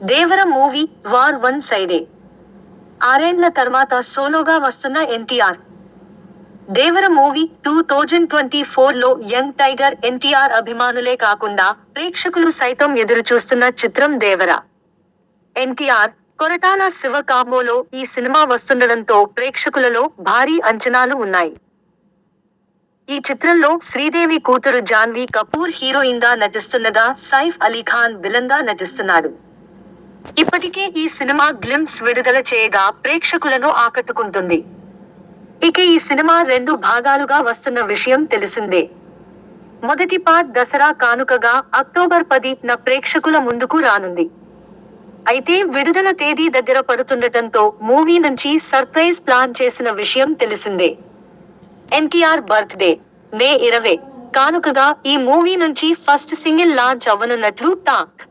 దేవర movie war one సైడే. ఆరేండ్ల తర్వాత సోలోగా వస్తున్న ఎన్టీఆర్. దేవర మూవీ 2024లో యంగ్ టైగర్ ఎన్టీఆర్ అభిమానులే కాకుండా ప్రేక్షకులు సైతం ఎదురుచూస్తున్న చిత్రం దేవర. ఎన్టీఆర్, కొరటాల శివ కాంబోలో ఈ సినిమా వస్తుండడంతో ప్రేక్షకులలో భారీ అంచనాలు ఉన్నాయి. ఈ చిత్రంలో శ్రీదేవి కూతురు జాన్వీ కపూర్ హీరోయిన్ గా నటిస్తుండగా సైఫ్ అలీఖాన్ విలన్ గా నటిస్తున్నాడు. ఇప్పటికే ఈ సినిమా గ్లింప్స్ విడుదల చేయగా ప్రేక్షకులను ఆకట్టుకుంటుంది. ఇక ఈ సినిమా 2 భాగాలుగా వస్తున్న విషయం తెలిసిందే. మొదటి పార్ట్ దసరా కానుకగా అక్టోబర్ 10న ప్రేక్షకుల ముందుకు రానుంది. అయితే విడుదల తేదీ దగ్గర పడుతుండటంతో మూవీ నుంచి సర్ప్రైజ్ ప్లాన్ చేసిన విషయం తెలిసిందే. ఎన్టీఆర్ బర్త్డే మే 20 కానుకగా ఈ మూవీ నుంచి ఫస్ట్ సింగిల్ లాంచ్ అవ్వనున్నట్లు టాక్.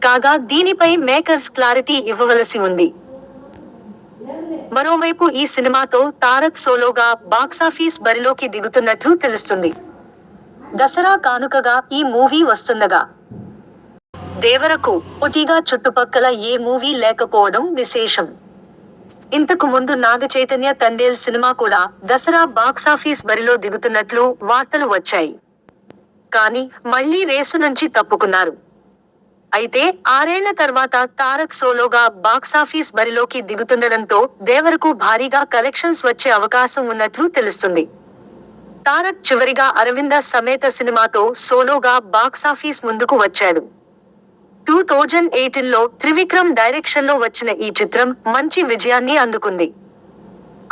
కాగా దీనిపై మేకర్స్ క్లారిటీ ఇవ్వవలసి ఉంది. మరోవైపు ఈ సినిమాతో తారక్ సోలోగా బాక్సాఫీస్ బరిలోకి దిగుతున్నట్లు తెలుస్తుంది. దసరా కానుకగా ఈ మూవీ వస్తుండగా దేవరకు పోటీగా చుట్టుపక్కల ఏ మూవీ లేకపోవడం విశేషం. ఇంతకు ముందు నాగచైతన్య తండేల్ సినిమా కూడా దసరా బాక్సాఫీస్ బరిలో దిగుతున్నట్లు వార్తలు వచ్చాయి. కానీ మళ్లీ రేసు నుంచి తప్పుకున్నారు. అయితే 6 ఏళ్ల తర్వాత తారక్ సోలోగా బాక్సాఫీస్ బరిలోకి దిగుతుండడంతో దేవరకు భారీగా కలెక్షన్స్ వచ్చే అవకాశం ఉన్నట్లు తెలుస్తుంది. తారక్ చివరిగా అరవింద సమేత సినిమాతో సోలోగా బాక్సాఫీస్ ముందుకు వచ్చాడు. 2018లో త్రివిక్రమ్ డైరెక్షన్లో వచ్చిన ఈ చిత్రం మంచి విజయాన్ని అందుకుంది.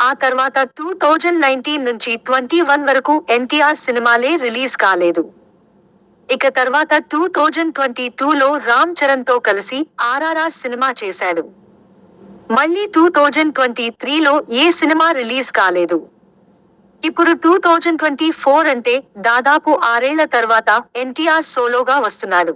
ఆ తర్వాత 2019 నుంచి 21 వరకు ఎన్టీఆర్ సినిమాలే రిలీజ్ కాలేదు. ఇక తర్వాత 2022లో రామ్ చరణ్తో కలిసి ఆర్ఆర్ఆర్ సినిమా చేశాడు. మళ్లీ 2023లో ఏ సినిమా రిలీజ్ కాలేదు. ఇప్పుడు 2024 అంటే దాదాపు 6 ఏళ్ల తర్వాత ఎన్టీఆర్ సోలోగా వస్తున్నాడు.